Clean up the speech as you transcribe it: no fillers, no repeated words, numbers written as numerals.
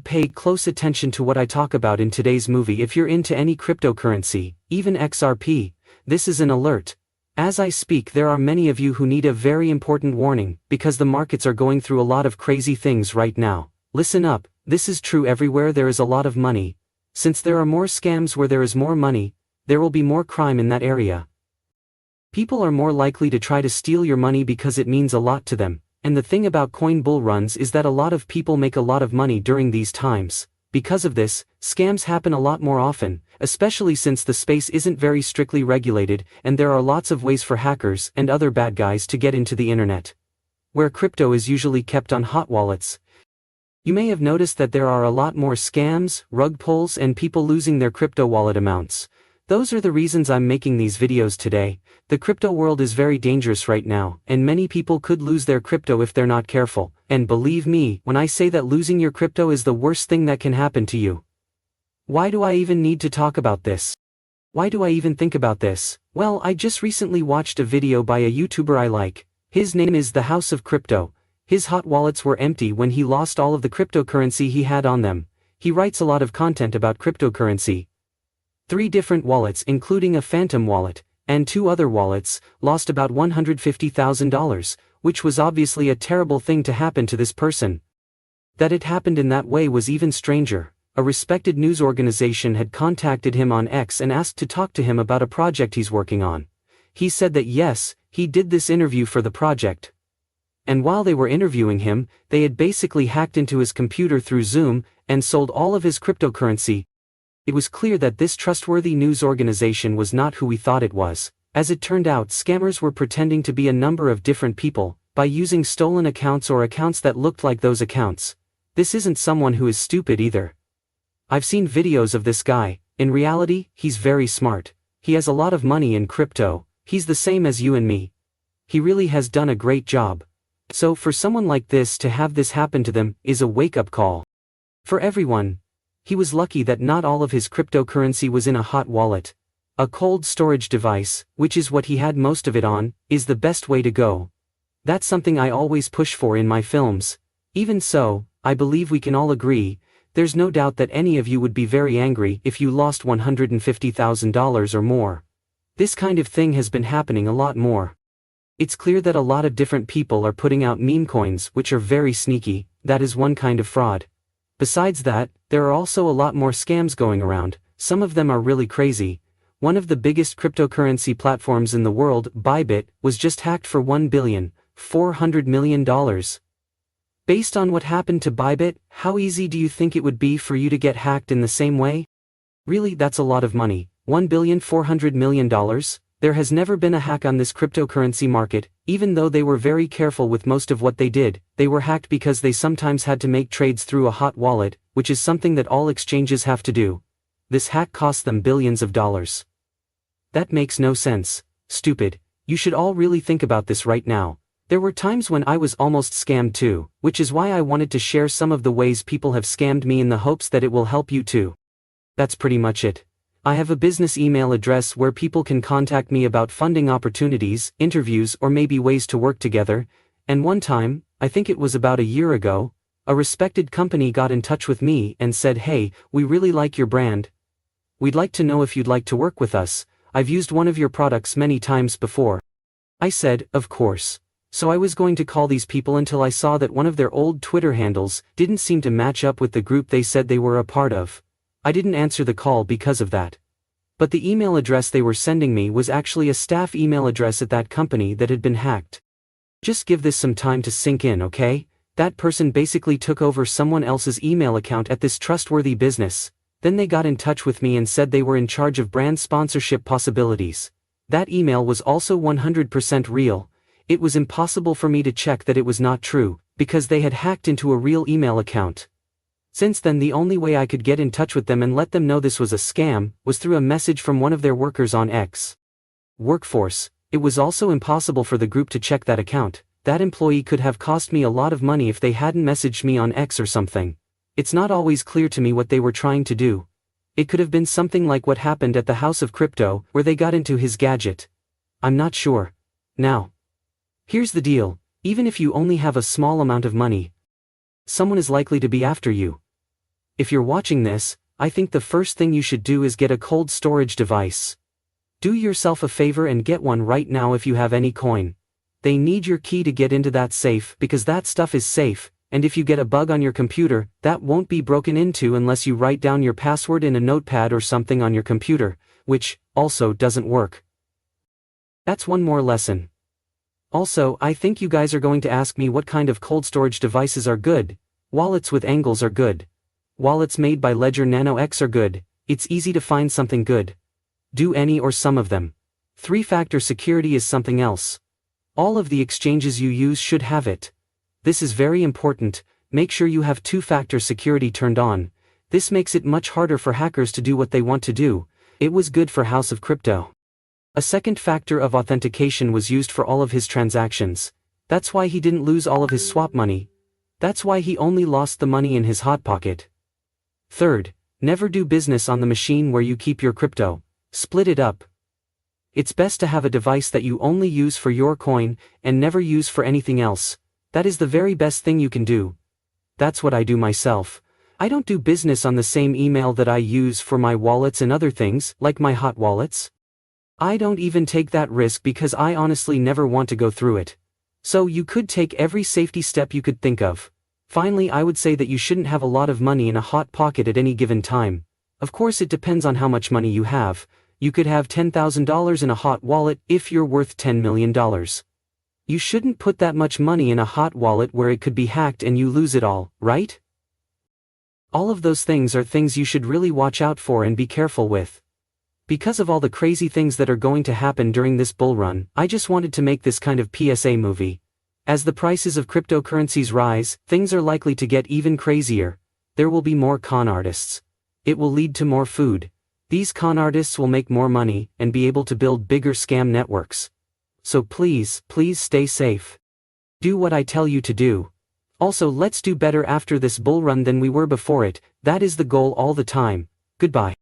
Pay close attention to what I talk about in today's movie. If you're into any cryptocurrency, even XRP, this is an alert. As I speak, there are many of you who need a very important warning, because the markets are going through a lot of crazy things right now. Listen up, this is true everywhere there is a lot of money. Since there are more scams where there is more money, there will be more crime in that area. People are more likely to try to steal your money because it means a lot to them. And the thing about coin bull runs is that a lot of people make a lot of money during these times. Because of this, scams happen a lot more often, especially since the space isn't very strictly regulated and there are lots of ways for hackers and other bad guys to get into the internet. Where crypto is usually kept on hot wallets. You may have noticed that there are a lot more scams, rug pulls, and people losing their crypto wallet amounts. Those are the reasons I'm making these videos today. The crypto world is very dangerous right now, and many people could lose their crypto if they're not careful. And believe me, when I say that losing your crypto is the worst thing that can happen to you. Why do I even need to talk about this? Why do I even think about this? Well, I just recently watched a video by a YouTuber I like. His name is The House of Crypto. His hot wallets were empty when he lost all of the cryptocurrency he had on them. He writes a lot of content about cryptocurrency. 3 different wallets, including a phantom wallet, and 2 other wallets, lost about $150,000, which was obviously a terrible thing to happen to this person. That it happened in that way was even stranger. A respected news organization had contacted him on X and asked to talk to him about a project he's working on. He said that yes, he did this interview for the project. And while they were interviewing him, they had basically hacked into his computer through Zoom and sold all of his cryptocurrency. It was clear that this trustworthy news organization was not who we thought it was. As it turned out, scammers were pretending to be a number of different people, by using stolen accounts or accounts that looked like those accounts. This isn't someone who is stupid either. I've seen videos of this guy. In reality, he's very smart. He has a lot of money in crypto. He's the same as you and me. He really has done a great job. So for someone like this to have this happen to them is a wake-up call. For everyone. He was lucky that not all of his cryptocurrency was in a hot wallet. A cold storage device, which is what he had most of it on, is the best way to go. That's something I always push for in my films. Even so, I believe we can all agree, there's no doubt that any of you would be very angry if you lost $150,000 or more. This kind of thing has been happening a lot more. It's clear that a lot of different people are putting out meme coins which are very sneaky. That is one kind of fraud. Besides that, there are also a lot more scams going around. Some of them are really crazy. One of the biggest cryptocurrency platforms in the world, Bybit, was just hacked for $1.4 billion. Based on what happened to Bybit, how easy do you think it would be for you to get hacked in the same way? Really, that's a lot of money. $1.4 billion? There has never been a hack on this cryptocurrency market. Even though they were very careful with most of what they did, they were hacked because they sometimes had to make trades through a hot wallet, which is something that all exchanges have to do. This hack cost them billions of dollars. That makes no sense. Stupid. You should all really think about this right now. There were times when I was almost scammed too, which is why I wanted to share some of the ways people have scammed me in the hopes that it will help you too. That's pretty much it. I have a business email address where people can contact me about funding opportunities, interviews, or maybe ways to work together. And one time, I think it was about a year ago, a respected company got in touch with me and said, "Hey, we really like your brand. We'd like to know if you'd like to work with us. I've used one of your products many times before." I said, of course. So I was going to call these people until I saw that one of their old Twitter handles didn't seem to match up with the group they said they were a part of. I didn't answer the call because of that. But the email address they were sending me was actually a staff email address at that company that had been hacked. Just give this some time to sink in, okay? That person basically took over someone else's email account at this trustworthy business. Then they got in touch with me and said they were in charge of brand sponsorship possibilities. That email was also 100% real. It was impossible for me to check that it was not true, because they had hacked into a real email account. Since then, the only way I could get in touch with them and let them know this was a scam was through a message from one of their workers on X. Workforce. It was also impossible for the group to check that account. That employee could have cost me a lot of money if they hadn't messaged me on X or something. It's not always clear to me what they were trying to do. It could have been something like what happened at the House of Crypto, where they got into his gadget. I'm not sure. Now, here's the deal. Even if you only have a small amount of money, someone is likely to be after you. If you're watching this, I think the first thing you should do is get a cold storage device. Do yourself a favor and get one right now if you have any coin. They need your key to get into that safe because that stuff is safe, and if you get a bug on your computer, that won't be broken into unless you write down your password in a notepad or something on your computer, which also doesn't work. That's one more lesson. Also, I think you guys are going to ask me what kind of cold storage devices are good. Wallets with angles are good. Wallets made by Ledger Nano X are good. It's easy to find something good. Do any or some of them. 3-factor security is something else. All of the exchanges you use should have it. This is very important. Make sure you have 2-factor security turned on. This makes it much harder for hackers to do what they want to do. It was good for House of Crypto. A second factor of authentication was used for all of his transactions. That's why he didn't lose all of his swap money. That's why he only lost the money in his hot pocket. Third, never do business on the machine where you keep your crypto. Split it up. It's best to have a device that you only use for your coin and never use for anything else. That is the very best thing you can do. That's what I do myself. I don't do business on the same email that I use for my wallets and other things, like my hot wallets. I don't even take that risk because I honestly never want to go through it. So you could take every safety step you could think of. Finally, I would say that you shouldn't have a lot of money in a hot pocket at any given time. Of course, it depends on how much money you have. You could have $10,000 in a hot wallet if you're worth $10 million. You shouldn't put that much money in a hot wallet where it could be hacked and you lose it all, right? All of those things are things you should really watch out for and be careful with. Because of all the crazy things that are going to happen during this bull run, I just wanted to make this kind of PSA movie. As the prices of cryptocurrencies rise, things are likely to get even crazier. There will be more con artists. It will lead to more food. These con artists will make more money and be able to build bigger scam networks. So please stay safe. Do what I tell you to do. Also, let's do better after this bull run than we were before it. That is the goal all the time. Goodbye.